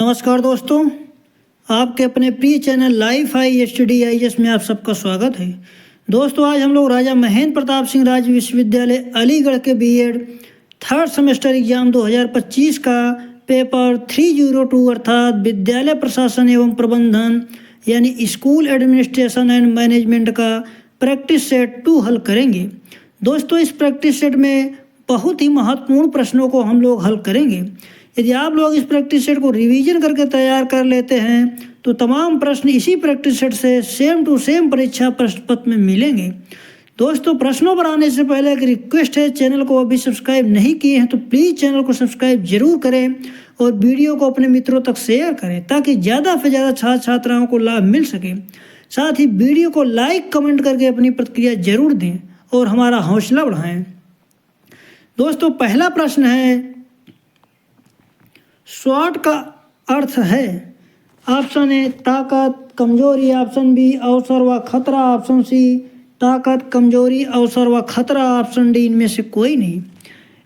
नमस्कार दोस्तों, आपके अपने प्रिय channel life I study IAS में आप सबका स्वागत है। दोस्तों, आज हम लोग राजा महेंद्र प्रताप सिंह राज्य विश्वविद्यालय अलीगढ़ के B.Ed थर्ड सेमेस्टर एग्जाम 2025 का पेपर 302 अर्थात विद्यालय प्रशासन एवं प्रबंधन यानी स्कूल एडमिनिस्ट्रेशन एंड मैनेजमेंट का प्रैक्टिस सेट 2 हल करेंगे। दोस्तों, इस प्रैक्टिस सेट में बहुत ही महत्वपूर्ण प्रश्नों को हम लोग हल करेंगे। यदि आप लोग इस प्रैक्टिस सेट को रिवीजन करके तैयार कर लेते हैं तो तमाम प्रश्न इसी प्रैक्टिस सेट से सेम टू सेम परीक्षा प्रश्न पत्र में मिलेंगे। दोस्तों, प्रश्नों पर आने से पहले एक रिक्वेस्ट है, चैनल को अभी सब्सक्राइब नहीं किए हैं तो प्लीज़ चैनल को सब्सक्राइब जरूर करें और वीडियो को अपने मित्रों तक शेयर करें ताकि ज़्यादा से ज़्यादा छात्र छात्राओं को लाभ मिल सके। साथ ही वीडियो को लाइक कमेंट करके अपनी प्रतिक्रिया जरूर दें और हमारा हौसला बढ़ाएं। दोस्तों, पहला प्रश्न है, स्वॉट का अर्थ है। ऑप्शन ए ताकत कमजोरी, ऑप्शन बी अवसर व खतरा, ऑप्शन सी ताकत कमजोरी अवसर व खतरा, ऑप्शन डी इनमें से कोई नहीं।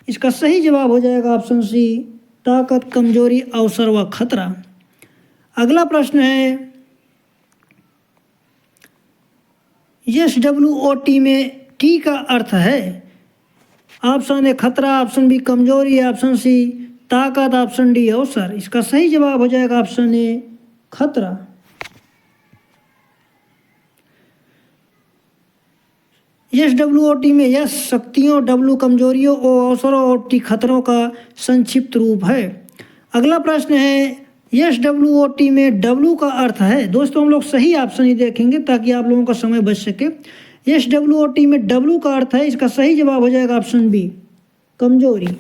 इसका सही जवाब हो जाएगा ऑप्शन सी ताकत कमजोरी अवसर व खतरा। अगला प्रश्न है, SWOT में टी का अर्थ है। ऑप्शन ए खतरा, ऑप्शन बी कमजोरी, ऑप्शन सी ताकत, ऑप्शन डी अवसर। इसका सही जवाब हो जाएगा ऑप्शन ए खतरा। SWOT में यस शक्तियों, W कमजोरियों, O अवसरों और T खतरों का संक्षिप्त रूप है। अगला प्रश्न है, SWOT में W का अर्थ है। दोस्तों, हम लोग सही ऑप्शन ही देखेंगे ताकि आप लोगों का समय बच सके। SWOT में W का अर्थ है, इसका सही जवाब हो जाएगा ऑप्शन बी कमजोरी।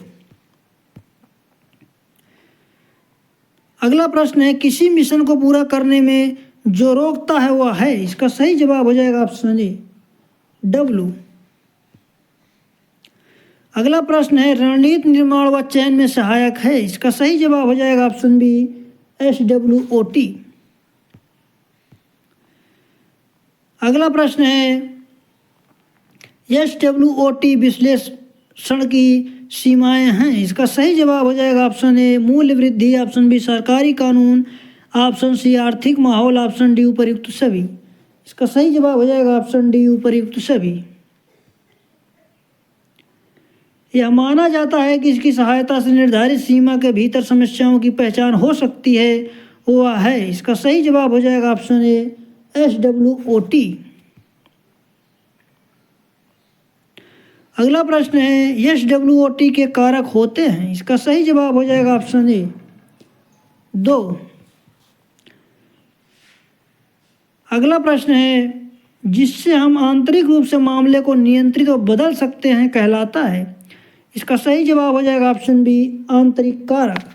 अगला प्रश्न है, किसी मिशन को पूरा करने में जो रोकता है वह है। इसका सही जवाब हो जाएगा ऑप्शन ए W। अगला प्रश्न है, रणनीति निर्माण व चयन में सहायक है। इसका सही जवाब हो जाएगा ऑप्शन बी SWOT। अगला प्रश्न है, SWOT विश्लेषण की सीमाएं हैं। इसका सही जवाब हो जाएगा ऑप्शन ए मूल्य वृद्धि, ऑप्शन बी सरकारी कानून, ऑप्शन सी आर्थिक माहौल, ऑप्शन डी उपर्युक्त सभी। इसका सही जवाब हो जाएगा ऑप्शन डी उपर्युक्त सभी। यह माना जाता है कि इसकी सहायता से निर्धारित सीमा के भीतर समस्याओं की पहचान हो सकती है वह है। इसका सही जवाब हो जाएगा ऑप्शन ए SWOT। अगला प्रश्न है, SWOT के कारक होते हैं। इसका सही जवाब हो जाएगा ऑप्शन ए 2। अगला प्रश्न है, जिससे हम आंतरिक रूप से मामले को नियंत्रित और बदल सकते हैं कहलाता है। इसका सही जवाब हो जाएगा ऑप्शन बी आंतरिक कारक।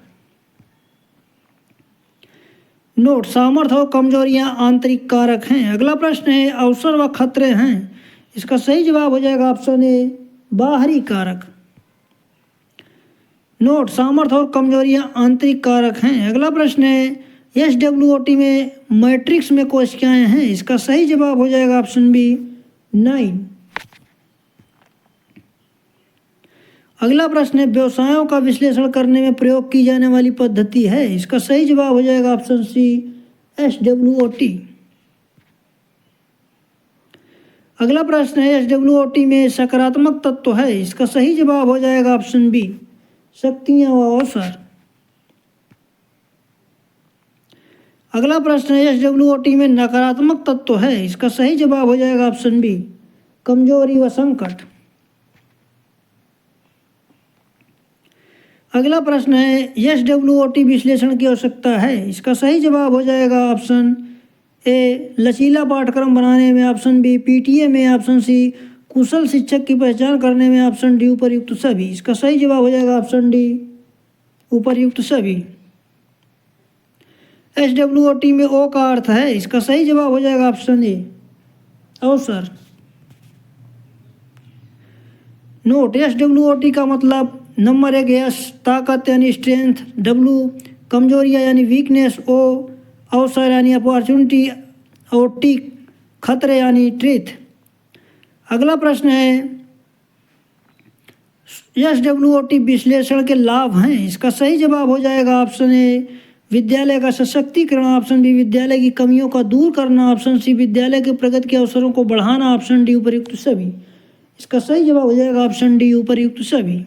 नोट, सामर्थ्य और कमजोरियां आंतरिक कारक हैं। अगला प्रश्न है, अवसर व खतरे हैं। इसका सही जवाब हो जाएगा ऑप्शन ए बाहरी कारक। नोट, सामर्थ्य और कमजोरियां आंतरिक कारक हैं। अगला प्रश्न है, SWOT में मैट्रिक्स में कोशिकाएं हैं। इसका सही जवाब हो जाएगा ऑप्शन बी 9। अगला प्रश्न है, व्यवसायों का विश्लेषण करने में प्रयोग की जाने वाली पद्धति है। इसका सही जवाब हो जाएगा ऑप्शन सी SWOT। अगला प्रश्न है, SWOT में सकारात्मक तत्व है। इसका सही जवाब हो जाएगा ऑप्शन बी शक्तियां व अवसर। अगला प्रश्न है, SWOT में नकारात्मक तत्व है। इसका सही जवाब हो जाएगा ऑप्शन बी कमजोरी व संकट। अगला प्रश्न है, SWOT विश्लेषण की आवश्यकता है। इसका सही जवाब हो जाएगा ऑप्शन ए लचीला पाठ्यक्रम बनाने में, ऑप्शन बी PTA में, ऑप्शन सी कुशल शिक्षक की पहचान करने में, ऑप्शन डी उपर्युक्त सभी। इसका सही जवाब हो जाएगा ऑप्शन डी उपर्युक्त सभी। SWOT में O का अर्थ है। इसका सही जवाब हो जाएगा ऑप्शन ए अवसर। नोट, SWOT का मतलब नंबर 1 S ताकत यानी स्ट्रेंथ, W कमजोरियाँ यानी वीकनेस, O अवसर यानी अपॉर्चुनिटी और T खतरे यानी ट्रीथ। अगला प्रश्न है, SWOT विश्लेषण के लाभ हैं। इसका सही जवाब हो जाएगा ऑप्शन ए विद्यालय का सशक्तिकरण, ऑप्शन बी विद्यालय की कमियों का दूर करना, ऑप्शन सी विद्यालय के प्रगति के अवसरों को बढ़ाना, ऑप्शन डी उपर्युक्त सभी। इसका सही जवाब हो जाएगा ऑप्शन डी उपर्युक्त सभी।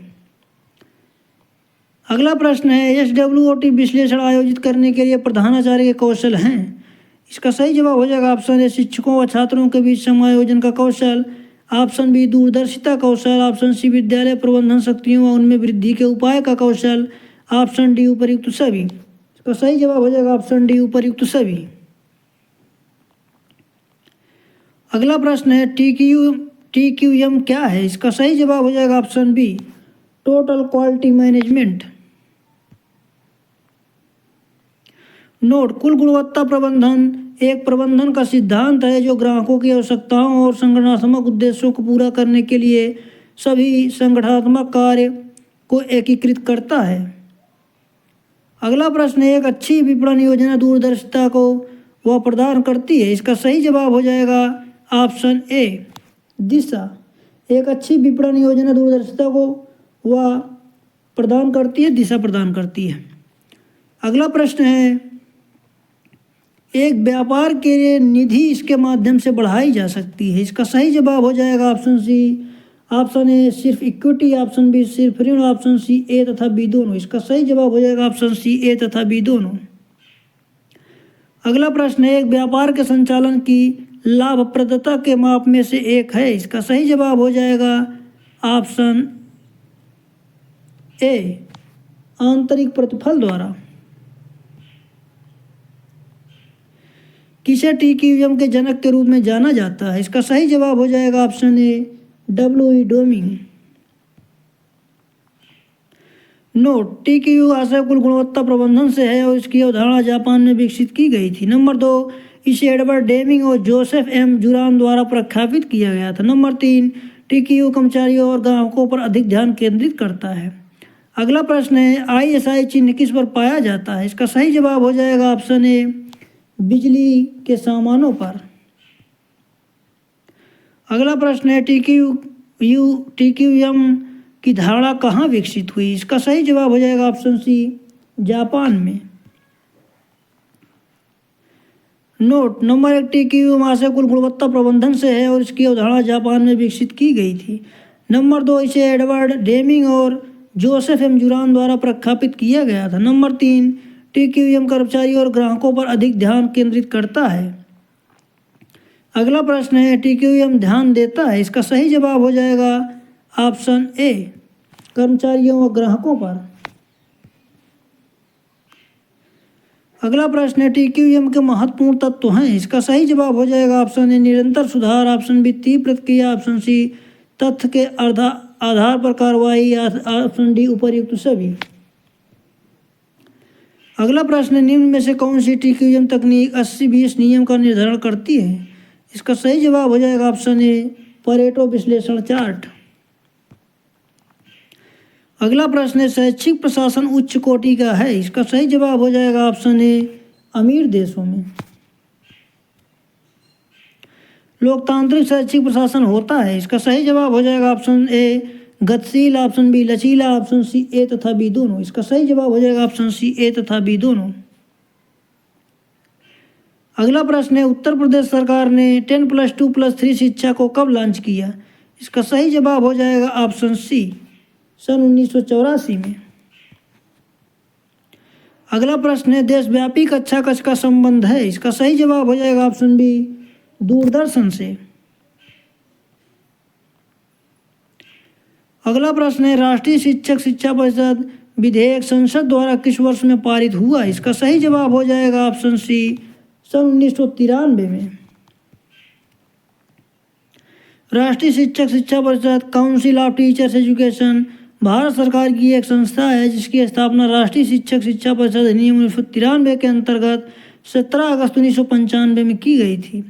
अगला प्रश्न है SWOT विश्लेषण आयोजित करने के लिए प्रधानाचार्य के कौशल हैं। इसका सही जवाब हो जाएगा ऑप्शन ए शिक्षकों व छात्रों के बीच समायोजन का कौशल, ऑप्शन बी दूरदर्शिता कौशल, ऑप्शन सी विद्यालय प्रबंधन शक्तियों व उनमें वृद्धि के उपाय का कौशल, ऑप्शन डी उपर्युक्त सभी। इसका सही जवाब हो जाएगा ऑप्शन डी उपर्युक्त सभी। अगला प्रश्न है TQM क्या है। इसका सही जवाब हो जाएगा option B total quality management. Note, कुल गुणवत्ता प्रबंधन एक प्रबंधन का सिद्धांत है जो ग्राहकों की आवश्यकताओं और संगठनात्मक उद्देश्यों को पूरा करने के लिए सभी संगठनात्मक कार्य को एकीकृत करता है। अगला प्रश्न है एक अच्छी विपणन योजना दूरदर्शिता को वह प्रदान करती है। इसका सही जवाब हो जाएगा ऑप्शन ए दिशा। एक अच्छी विपणन योजना दूरदर्शिता को वह प्रदान करती है, दिशा प्रदान करती है। अगला प्रश्न है एक व्यापार के लिए निधि इसके माध्यम से बढ़ाई जा सकती है। इसका सही जवाब हो जाएगा ऑप्शन सी, ऑप्शन ए सिर्फ इक्विटी, ऑप्शन बी सिर्फ ऋण, ऑप्शन सी ए तथा बी दोनों। इसका सही जवाब हो जाएगा ऑप्शन सी ए तथा बी दोनों। अगला प्रश्न है एक व्यापार के संचालन की लाभप्रदता के माप में से एक है। इसका सही जवाब हो जाएगा ऑप्शन ए आंतरिक प्रतिफल द्वारा। किसे TQM के जनक के रूप में जाना जाता है। इसका सही जवाब हो जाएगा option A W.E. Deming. Note, TQM आशय कुल गुणवत्ता प्रबंधन से है और इसकी अवधारणा जापान में विकसित की गई थी। नंबर 2, इसे एडवर्ड डेमिंग और जोसेफ M. जुरान द्वारा प्रख्यापित किया गया था। नंबर 3, TQM कर्मचारियों और ग्राहकों पर अधिक ध्यान केंद्रित करता है। अगला प्रश्न है ISI चिन्ह किस पर पाया जाता है। इसका सही जवाब हो जाएगा ऑप्शन ए बिजली के सामानों पर। अगला प्रश्न है TQM की धारणा कहाँ विकसित हुई। इसका सही जवाब हो जाएगा ऑप्शन सी जापान में। नोट, नंबर 1, TQM आशय कुल गुणवत्ता प्रबंधन से है और इसकी अवधारणा जापान में विकसित की गई थी। नंबर 2, इसे एडवर्ड डेमिंग और जोसेफ M. जुरान द्वारा प्रख्यापित किया गया था। नंबर 3, TQM कर्मचारियों और ग्राहकों पर अधिक ध्यान केंद्रित करता है। अगला प्रश्न है TQM ध्यान देता है। इसका सही जवाब हो जाएगा ऑप्शन ए कर्मचारियों और ग्राहकों पर। अगला प्रश्न है TQM के महत्वपूर्ण तत्व हैं। इसका सही जवाब हो जाएगा ऑप्शन ए निरंतर सुधार, ऑप्शन बी तीव्र प्रतिक्रिया, ऑप्शन सी तथ्य के आधार पर कार्रवाई, ऑप्शन डी उपर्युक्त सभी। अगला प्रश्न है निम्न में से कौन सी TQM तकनीक 80-20 नियम का निर्धारण करती है। इसका सही जवाब हो जाएगा ऑप्शन ए परेटो विश्लेषण चार्ट। अगला प्रश्न है शैक्षिक प्रशासन उच्च कोटि का है। इसका सही जवाब हो जाएगा ऑप्शन ए अमीर देशों में। लोकतांत्रिक शैक्षिक प्रशासन होता है। इसका सही जवाब हो जाएगा ऑप्शन ए गतिशील, ऑप्शन बी लचीला, ऑप्शन सी ए तथा बी दोनों। इसका सही जवाब हो जाएगा ऑप्शन सी ए तथा बी दोनों। अगला प्रश्न है उत्तर प्रदेश सरकार ने 10+2+3 शिक्षा को कब लॉन्च किया। इसका सही जवाब हो जाएगा ऑप्शन सी सन 1984 में। अगला प्रश्न है देशव्यापी कक्षा कक्ष का संबंध है। इसका सही जवाब हो जाएगा ऑप्शन बी दूरदर्शन से। अगला प्रश्न है राष्ट्रीय शिक्षक शिक्षा परिषद विधेयक संसद द्वारा किस वर्ष में पारित हुआ। इसका सही जवाब हो जाएगा ऑप्शन सी सन 1993 में। राष्ट्रीय शिक्षक शिक्षा परिषद council of teachers education Bharat सरकार की एक संस्था है जिसकी स्थापना राष्ट्रीय शिक्षक शिक्षा परिषद अधिनियम 1993 के अंतर्गत 17 अगस्त 1995 में की गई थी।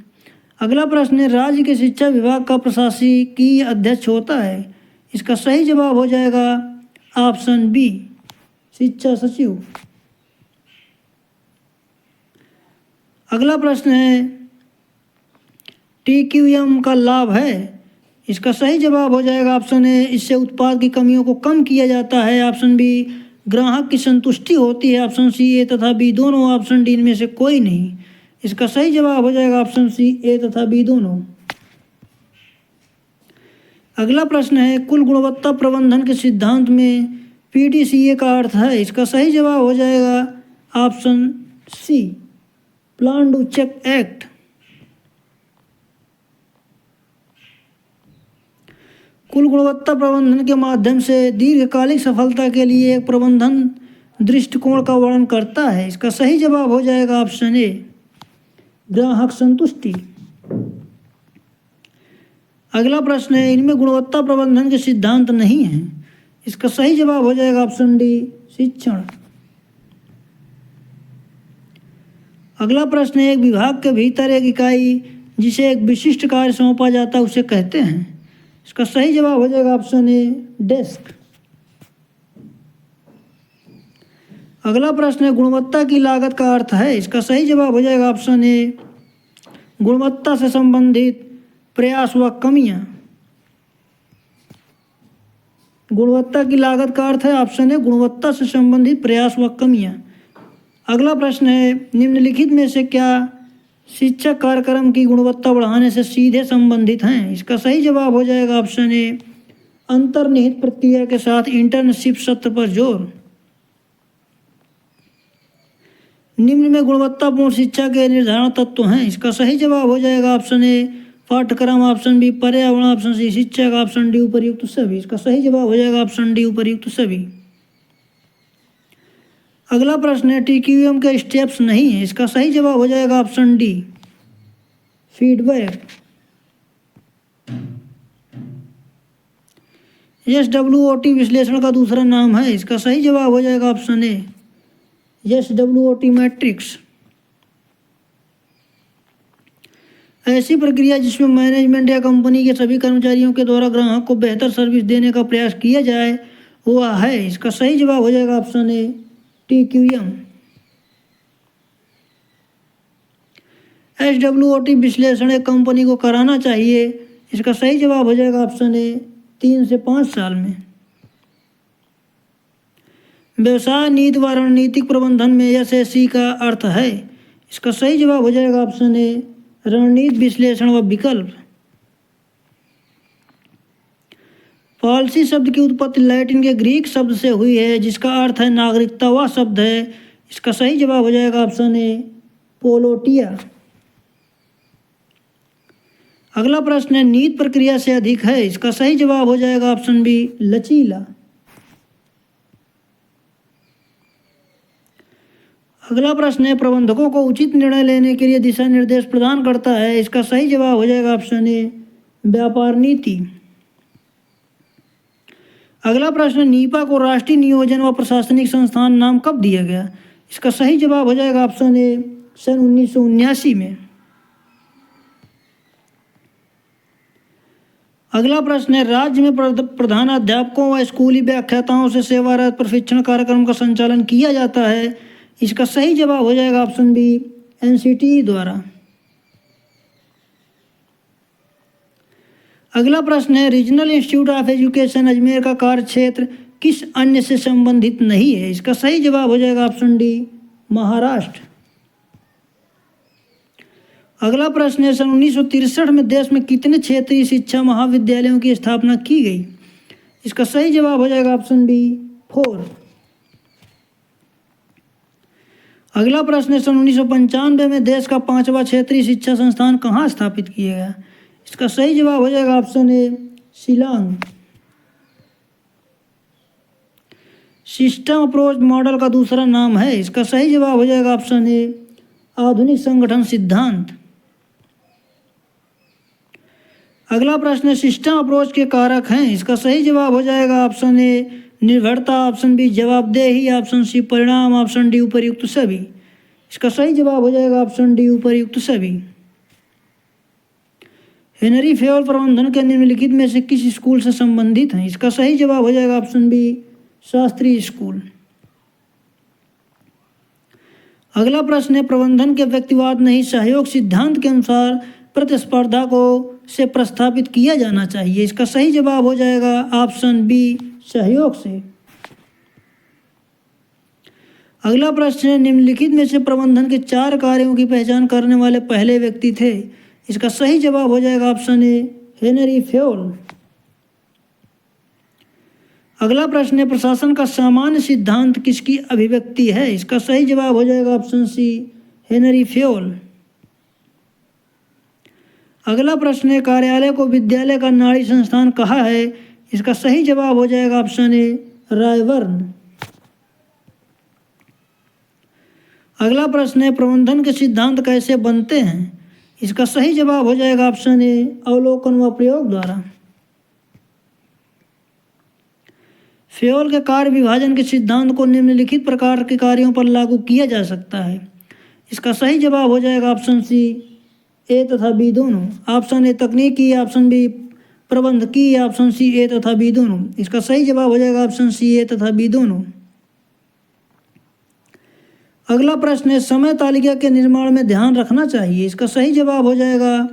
अगला प्रश्न है राज्य के शिक्षा विभाग का प्रशासकीय अध्यक्ष होता है। इसका सही जवाब हो जाएगा ऑप्शन बी शिक्षा सचिव। अगला प्रश्न है TQM का लाभ है। इसका सही जवाब हो जाएगा ऑप्शन ए इससे उत्पाद की कमियों को कम किया जाता है, ऑप्शन बी ग्राहक की संतुष्टि होती है। ऑप्शन सी ए तथा बी दोनों, ऑप्शन डी इनमें से कोई नहीं। इसका सही जवाब हो जाएगा ऑप्शन सी ए तथा बी दोनों। अगला प्रश्न है, कुल गुणवत्ता प्रबंधन के सिद्धांत में पीडीसीए का अर्थ है। इसका सही जवाब हो जाएगा option C, plan do check act. कुल गुणवत्ता प्रबंधन के माध्यम से दीर्घकालिक सफलता के लिए एक प्रबंधन दृष्टिकोण का वर्णन करता है। इसका सही जवाब हो जाएगा ऑप्शन ए, ग्राहक संतुष्टि। अगला प्रश्न है, इनमें गुणवत्ता प्रबंधन के सिद्धांत नहीं है। इसका सही जवाब हो जाएगा ऑप्शन डी, शिक्षण। अगला प्रश्न है, एक विभाग के भीतर एक इकाई जिसे एक विशिष्ट कार्य सौंपा जाता है उसे कहते हैं। इसका सही जवाब हो जाएगा ऑप्शन ए, डेस्क। अगला प्रश्न है, गुणवत्ता की लागत का अर्थ है। इसका सही जवाब हो जाएगा ऑप्शन ए, गुणवत्ता से संबंधित प्रयास व कमियां। गुणवत्ता की लागत का अर्थ है ऑप्शन ए, गुणवत्ता से संबंधित प्रयास व कमियां। अगला प्रश्न है, निम्नलिखित में से क्या शिक्षक कार्यक्रम की गुणवत्ता बढ़ाने से सीधे संबंधित हैं। इसका सही जवाब हो जाएगा ऑप्शन ए, अंतर्निहित प्रक्रिया के साथ इंटर्नशिप सत्र पर जोर। निम्न में गुणवत्तापूर्ण शिक्षा के निर्धारण तत्व हैं। इसका सही जवाब हो जाएगा ऑप्शन ए, पाठ्यक्रम, ऑप्शन बी पर्यावरण, ऑप्शन सी शिक्षक, ऑप्शन डी उपर्युक्त सभी। इसका सही जवाब हो जाएगा ऑप्शन डी, उपर्युक्त सभी। अगला प्रश्न है, टीक्यूएम के स्टेप्स नहीं है। इसका सही जवाब हो जाएगा ऑप्शन डी, फीडबैक। एसडब्ल्यूओटी विश्लेषण का दूसरा नाम है। इसका सही जवाब हो जाएगा ऑप्शन ए, एसडब्ल्यूओटी मैट्रिक्स। ऐसी प्रक्रिया जिसमें मैनेजमेंट या कंपनी के सभी कर्मचारियों के द्वारा ग्राहक को बेहतर सर्विस देने का प्रयास किया जाए वह है। इसका सही जवाब हो जाएगा ऑप्शन ए, टीक्यूएम। एसडब्ल्यूओटी विश्लेषण एक कंपनी को कराना चाहिए। इसका सही जवाब हो जाएगा ऑप्शन ए, 3 से 5 साल में। व्यवसाय नीति व रणनीतिक प्रबंधन में एसएससी का अर्थ है। इसका सही जवाब हो जाएगा ऑप्शन ए, रणनीति विश्लेषण व विकल्प। पॉलिसी शब्द की उत्पत्ति लैटिन के ग्रीक शब्द से हुई है जिसका अर्थ है नागरिकता। वह शब्द है। इसका सही जवाब हो जाएगा ऑप्शन ए, पोलोटिया। अगला प्रश्न है, नीति प्रक्रिया से अधिक है। इसका सही जवाब हो जाएगा ऑप्शन बी, लचीला। अगला प्रश्न है, प्रबंधकों को उचित निर्णय लेने के लिए दिशा निर्देश प्रदान करता है। इसका सही जवाब हो जाएगा ऑप्शन ए, व्यापार नीति। अगला प्रश्न, नीपा को राष्ट्रीय नियोजन व प्रशासनिक संस्थान नाम कब दिया गया। इसका सही जवाब हो जाएगा ऑप्शन ए, सन 1979 में। अगला प्रश्न है, राज्य में प्रधानाध्यापकों व स्कूली व्याख्याताओं से सेवारत प्रशिक्षण कार्यक्रम का संचालन किया जाता है। इसका सही जवाब हो जाएगा ऑप्शन बी, एनसीटी द्वारा। अगला प्रश्न है, regional institute of education Ajmer का कार्य क्षेत्र किस अन्य से संबंधित नहीं है। इसका सही जवाब हो जाएगा ऑप्शन डी, महाराष्ट्र। अगला प्रश्न है, सन 1963 में देश में कितने क्षेत्रीय शिक्षा महाविद्यालयों की स्थापना की गई। इसका सही जवाब हो जाएगा ऑप्शन बी, 4। अगला प्रश्न है, सन 1995 में देश का 5वां क्षेत्रीय शिक्षा संस्थान कहाँ स्थापित किया गया। इसका सही जवाब हो जाएगा ऑप्शन ए, शिलांग। सिस्टम अप्रोच मॉडल का दूसरा नाम है। इसका सही जवाब हो जाएगा ऑप्शन ए, आधुनिक संगठन सिद्धांत। अगला प्रश्न है, सिस्टम अप्रोच के कारक हैं। इसका सही जवाब हो जाएगा ऑप्शन ए, निर्भरता, ऑप्शन बी जवाबदेही, ऑप्शन सी परिणाम, ऑप्शन डी उपर्युक्त सभी। इसका सही जवाब हो जाएगा ऑप्शन डी, उपर्युक्त सभी। हेनरी फेयल प्रबंधन के निम्नलिखित में से किस स्कूल से संबंधित हैं। इसका सही जवाब हो जाएगा ऑप्शन बी, शास्त्रीय स्कूल। अगला प्रश्न है, प्रबंधन के व्यक्तिवाद नहीं सहयोग सिद्धांत के अनुसार प्रतिस्पर्धा को से प्रस्थापित किया जाना चाहिए। इसका सही जवाब हो जाएगा ऑप्शन बी, सहयोग से। अगला प्रश्न है, निम्नलिखित में से प्रबंधन के 4 कार्यों की पहचान करने वाले पहले व्यक्ति थे। इसका सही जवाब हो जाएगा ऑप्शन ए, हेनरी फेयोल। अगला प्रश्न है, प्रशासन का सामान्य सिद्धांत किसकी अभिव्यक्ति है। इसका सही जवाब हो जाएगा ऑप्शन सी, हेनरी फेयोल। अगला प्रश्न है, कार्यालय को विद्यालय का नाड़ी संस्थान कहा है। इसका सही जवाब हो जाएगा ऑप्शन ए, रायबर्न। अगला प्रश्न है, प्रबंधन के सिद्धांत कैसे बनते हैं। इसका सही जवाब हो जाएगा ऑप्शन ए, अवलोकन व प्रयोग द्वारा। फेयोल के कार्य विभाजन के सिद्धांत को निम्नलिखित प्रकार के कार्यों पर लागू किया जा सकता है। इसका सही जवाब हो जाएगा ऑप्शन सी, ए तथा बी दोनों। ऑप्शन ए तकनीकी, ऑप्शन बी प्रबंधकीय, ऑप्शन सी ए तथा बी दोनों। इसका सही जवाब हो जाएगा ऑप्शन सी, ए तथा बी दोनों। अगला प्रश्न है, समय तालिका के निर्माण में ध्यान रखना चाहिए। इसका सही जवाब हो जाएगा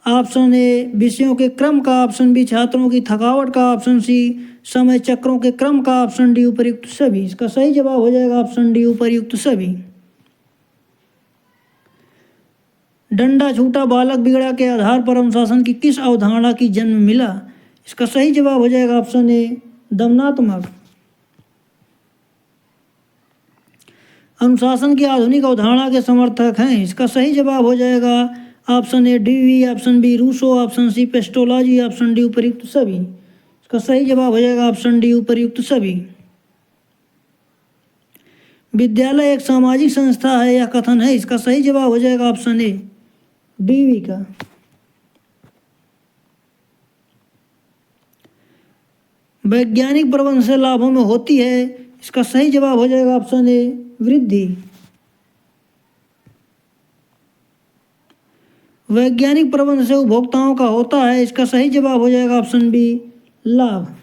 ऑप्शन ए, विषयों के क्रम का, ऑप्शन बी छात्रों की थकावट का, ऑप्शन सी समय चक्रों के क्रम का, ऑप्शन डी उपर्युक्त सभी। इसका सही जवाब हो जाएगा ऑप्शन डी, उपर्युक्त सभी। डंडा छूटा बालक बिगड़ा के आधार पर अनुशासन की किस अवधारणा की जन्म मिला। इसका सही जवाब हो जाएगा ऑप्शन ए, दमनात्मक। अनुशासन की आधुनिक अवधारणा के समर्थक हैं। इसका सही जवाब हो जाएगा option A, Dewey, option B Rousseau, option C Pestalozzi, option D उपर्युक्त सभी। इसका सही जवाब हो जाएगा ऑप्शन डी, उपर्युक्त सभी। विद्यालय एक सामाजिक संस्था है यह कथन है। इसका सही जवाब हो जाएगा ऑप्शन ए, डीवी का। वैज्ञानिक प्रबंध से लाभों में होती है। इसका सही जवाब हो जाएगा ऑप्शन ए, वृद्धि। वैज्ञानिक प्रबंध से उपभोक्ताओं का होता है। इसका सही जवाब हो जाएगा ऑप्शन बी, लाभ।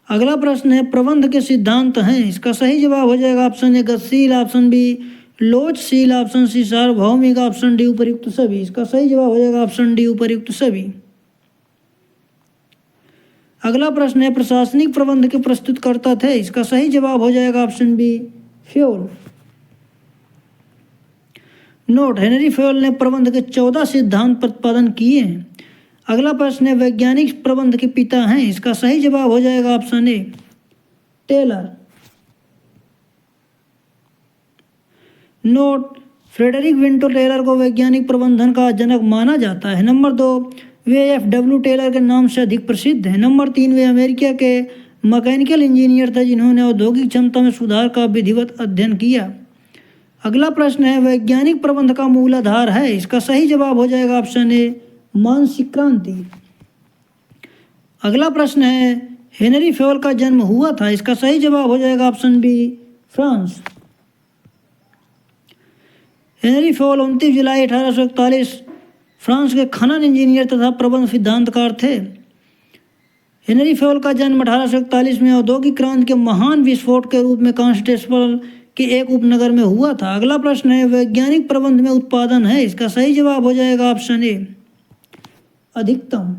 अगला प्रश्न है, प्रबंध के सिद्धांत हैं। इसका सही जवाब हो जाएगा ऑप्शन ए, गतिशील, ऑप्शन बी लोचशील, ऑप्शन सी सार्वभौमिक, ऑप्शन डी उपर्युक्त सभी। इसका सही जवाब हो जाएगा ऑप्शन डी, उपर्युक्त सभी। अगला प्रश्न है, प्रशासनिक प्रबंध के प्रस्तुतकर्ता थे। इसका सही जवाब हो जाएगा option B, Fayol. Note, Henri Fayol ने प्रबंध के 14 सिद्धांत प्रतिपादन किए हैं। अगला प्रश्न है, वैज्ञानिक प्रबंध के पिता हैं। इसका सही जवाब हो जाएगा option A, Taylor. Note, Frederick विंटो टेलर को वैज्ञानिक प्रबंधन का जनक माना जाता है। नंबर 2, वे एफ.डब्ल्यू. टेलर के नाम से अधिक प्रसिद्ध हैं। नंबर 3, वे अमेरिका के मैकेनिकल इंजीनियर थे जिन्होंने औद्योगिक क्षमता में सुधार का विधिवत अध्ययन किया। अगला प्रश्न है, वैज्ञानिक प्रबंध का मूल आधार है। इसका सही जवाब हो जाएगा ऑप्शन ए, मानसिक क्रांति। अगला प्रश्न है, हेनरी फेयोल का जन्म हुआ था। इसका सही जवाब हो जाएगा option B, France. Henri Fayol 29 जुलाई 1841 फ्रांस के खनन इंजीनियर तथा प्रबंध सिद्धांतकार थे। हेनरी फेयोल का जन्म 1841 में औद्योगिक क्रांति के महान विस्फोट के रूप में कॉन्स्टेंटिनोपल के एक उपनगर में हुआ था। अगला प्रश्न है, वैज्ञानिक प्रबंध में उत्पादन है। इसका सही जवाब हो जाएगा ऑप्शन ए, अधिकतम।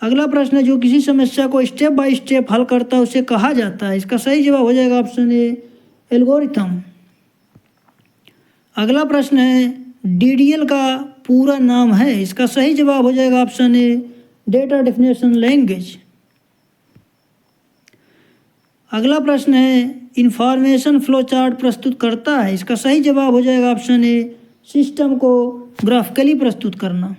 अगला प्रश्न है, जो किसी समस्या को स्टेप बाय स्टेप हल करता है उसे कहा जाता है। इसका सही जवाब हो जाएगा ऑप्शन ए, एल्गोरिथम। अगला प्रश्न है, डीडीएल का पूरा नाम है। इसका सही जवाब हो जाएगा ऑप्शन ए, डेटा डेफिनेशन लैंग्वेज। अगला प्रश्न है, इंफॉर्मेशन फ्लो चार्ट प्रस्तुत करता है। इसका सही जवाब हो जाएगा ऑप्शन ए, सिस्टम को ग्राफिकली प्रस्तुत करना।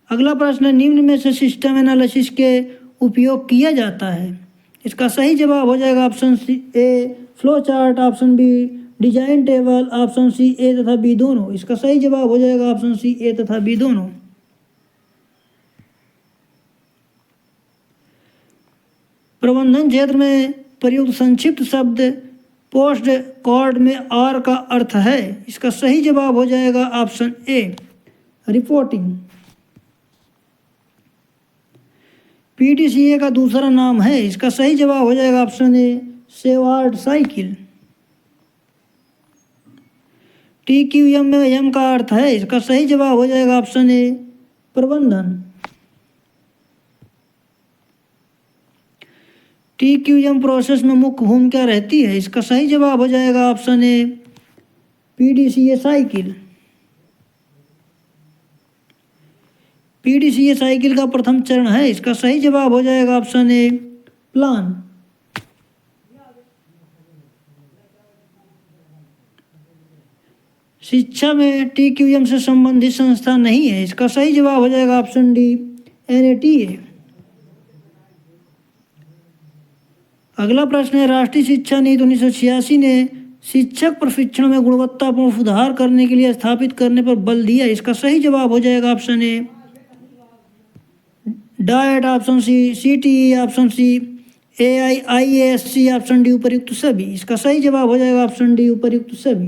अगला प्रश्न है, निम्न में से सिस्टम एनालिसिस के उपयोग किया जाता है। इसका सही जवाब हो जाएगा option C A, flow chart, option B design table, option C A तथा बी दोनों। इसका सही जवाब हो जाएगा ऑप्शन सी ए तथा बी दोनों। प्रबंधन क्षेत्र में प्रयुक्त संक्षिप्त शब्द पोस्ट कॉर्ड में आर का अर्थ है। इसका सही जवाब हो जाएगा ऑप्शन ए, रिपोर्टिंग। पीडीसीए का दूसरा नाम है। इसका सही जवाब हो जाएगा ऑप्शन ए, शेवार्ड साइकिल। टीक्यूएम में एम का अर्थ है। इसका सही जवाब हो जाएगा ऑप्शन ए, प्रबंधन। TQM प्रोसेस में मुख्य भूमिका रहती है? इसका सही जवाब हो जाएगा ऑप्शन ए PDCA साइकिल। PDCA साइकिल का प्रथम चरण है, इसका सही जवाब हो जाएगा ऑप्शन ए प्लान। शिक्षा में TQM से संबंधित संस्था नहीं है, इसका सही जवाब हो जाएगा ऑप्शन डी NATA। अगला प्रश्न है, राष्ट्रीय शिक्षा नीति 1986 ने शिक्षक प्रशिक्षण में गुणवत्तापूर्ण सुधार करने के लिए स्थापित करने पर बल दिया, इसका सही जवाब हो जाएगा option A DIET, option C CTE, option C AIIASC, option D उपर्युक्त सभी। इसका सही जवाब हो जाएगा ऑप्शन डी उपर्युक्त सभी।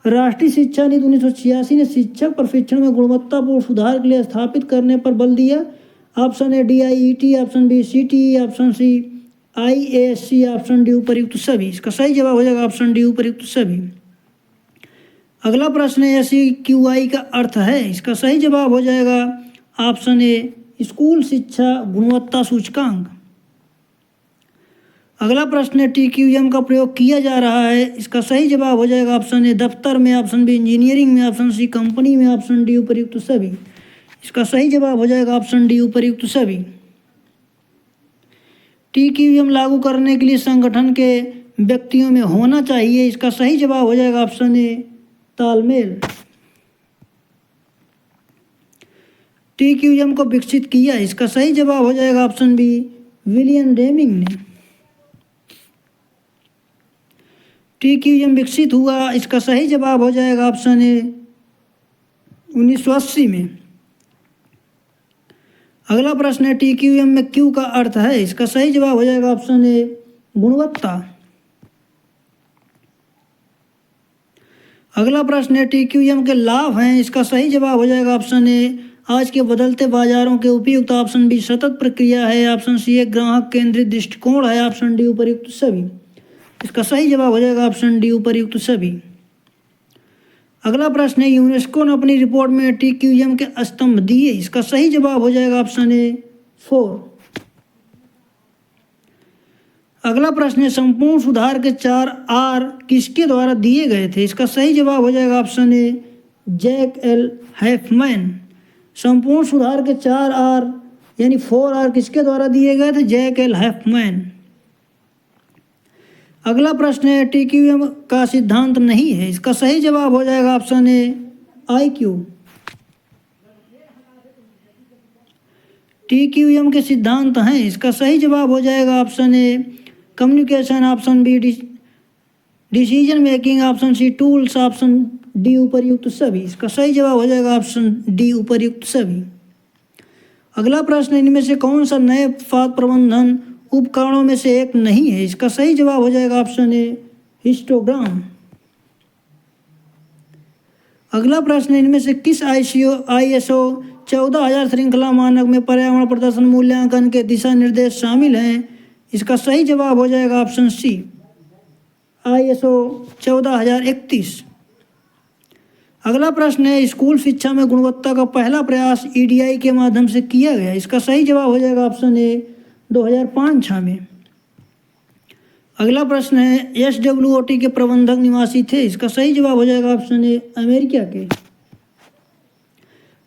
राष्ट्रीय शिक्षा नीति 1986 ने शिक्षक प्रशिक्षण में गुणवत्तापूर्ण सुधार के लिए स्थापित करने पर बल दिया, option A DIET, option B CTE, option C IASC, option D उपर्युक्त सभी। इसका सही जवाब हो जाएगा ऑप्शन डी उपर्युक्त सभी। अगला प्रश्न है, SEQI का अर्थ है? इसका सही जवाब हो जाएगा ऑप्शन ए स्कूल शिक्षा गुणवत्ता सूचकांक। अगला प्रश्न है, TQM का प्रयोग किया जा रहा है? इसका सही जवाब हो जाएगा ऑप्शन ए दफ्तर में, ऑप्शन बी इंजीनियरिंग में, ऑप्शन सी कंपनी में, ऑप्शन डी उपर्युक्त सभी। इसका सही जवाब हो जाएगा ऑप्शन डी उपर्युक्त सभी। TQM लागू करने के लिए संगठन के व्यक्तियों में होना चाहिए, इसका सही जवाब हो जाएगा ऑप्शन ए तालमेल। TQM को विकसित किया, इसका सही जवाब हो जाएगा ऑप्शन बी विलियम डेमिंग ने। TQM विकसित हुआ, इसका सही जवाब हो जाएगा ऑप्शन ए 1980 में। अगला प्रश्न है, TQM में Q का अर्थ है? इसका सही जवाब हो जाएगा ऑप्शन ए गुणवत्ता। अगला प्रश्न है, TQM के लाभ हैं? इसका सही जवाब हो जाएगा ऑप्शन ए आज के बदलते बाजारों के उपयुक्त, ऑप्शन बी सतत प्रक्रिया है, ऑप्शन सी एक ग्राहक केंद्रित दृष्टिकोण है, ऑप्शन डी उपर्युक्त सभी। इसका सही जवाब हो जाएगा ऑप्शन डी उपर्युक्त सभी। अगला प्रश्न है, यूनेस्को ने अपनी रिपोर्ट में TQM के स्तंभ दिए, इसका सही जवाब हो जाएगा ऑप्शन ए 4। अगला प्रश्न है, संपूर्ण सुधार के 4 R किसके द्वारा दिए गए थे? इसका सही जवाब हो जाएगा ऑप्शन ए जैक एल हैफमैन। संपूर्ण सुधार के 4 R यानी 4 R किसके द्वारा दिए गए थे? Jack L Hoffman. अगला प्रश्न है, TQM का सिद्धांत नहीं है, इसका सही जवाब हो जाएगा ऑप्शन ए IQ। TQM के सिद्धांत हैं, इसका सही जवाब हो जाएगा option A communication, option B decision making, option C tools, option D उपर्युक्त सभी। इसका सही जवाब हो जाएगा ऑप्शन डी उपर्युक्त सभी। अगला प्रश्न, इनमें से कौन सा नए उत्पाद प्रबंधन उपकरणों में से एक नहीं है? इसका सही जवाब हो जाएगा ऑप्शन ए हिस्टोग्राम। अगला प्रश्न, इनमें से किस ISO 14000 श्रृंखला मानक में पर्यावरण प्रदर्शन मूल्यांकन के दिशा निर्देश शामिल हैं? इसका सही जवाब हो जाएगा ऑप्शन सी ISO 14031। अगला प्रश्न है, स्कूल शिक्षा में गुणवत्ता का पहला प्रयास EDI के माध्यम से किया गया, इसका सही जवाब हो जाएगा ऑप्शन ए 2005-06 में। अगला प्रश्न है, SWOT के प्रबंधक निवासी थे, इसका सही जवाब हो जाएगा ऑप्शन ए अमेरिका के।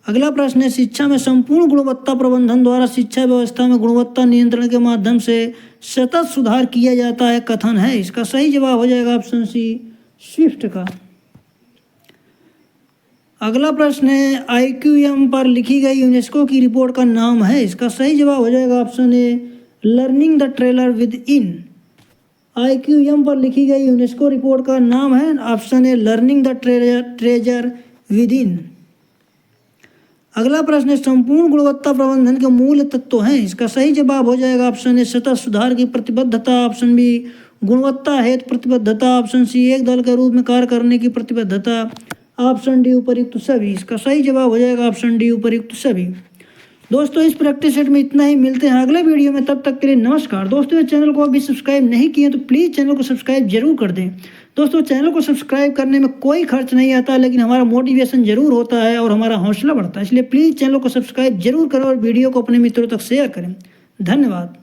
अगला प्रश्न है, शिक्षा में संपूर्ण गुणवत्ता प्रबंधन द्वारा शिक्षा व्यवस्था में गुणवत्ता नियंत्रण के माध्यम से सतत सुधार किया जाता है कथन है? इसका सही जवाब हो जाएगा ऑप्शन सी स्विफ्ट का। अगला प्रश्न है, IQM पर लिखी गई यूनेस्को की रिपोर्ट का नाम है? इसका सही जवाब हो जाएगा option A learning the trailer with in. IQM पर लिखी गई यूनेस्को रिपोर्ट का नाम है option A learning the treasure with in. अगला प्रश्न है, संपूर्ण गुणवत्ता प्रबंधन के मूल तत्व हैं? इसका सही जवाब हो जाएगा ऑप्शन ए सतत सुधार की प्रतिबद्धता, ऑप्शन बी गुणवत्ता हेतु प्रतिबद्धता, ऑप्शन सी एक दल के रूप में कार्य करने की प्रतिबद्धता, ऑप्शन डी उपर्युक्त सभी। इसका सही जवाब हो जाएगा ऑप्शन डी उपर्युक्त सभी। दोस्तों, इस प्रैक्टिस सेट में इतना ही, मिलते हैं अगले वीडियो में, तब तक के लिए नमस्कार। दोस्तों, इस चैनल को अभी सब्सक्राइब नहीं किए तो प्लीज़ चैनल को सब्सक्राइब जरूर कर दें। दोस्तों, चैनल को सब्सक्राइब करने में कोई खर्च नहीं आता, लेकिन हमारा मोटिवेशन जरूर होता है और हमारा हौसला बढ़ता है, इसलिए प्लीज़ चैनल को सब्सक्राइब जरूर करें और वीडियो को अपने मित्रों तक शेयर करें। धन्यवाद।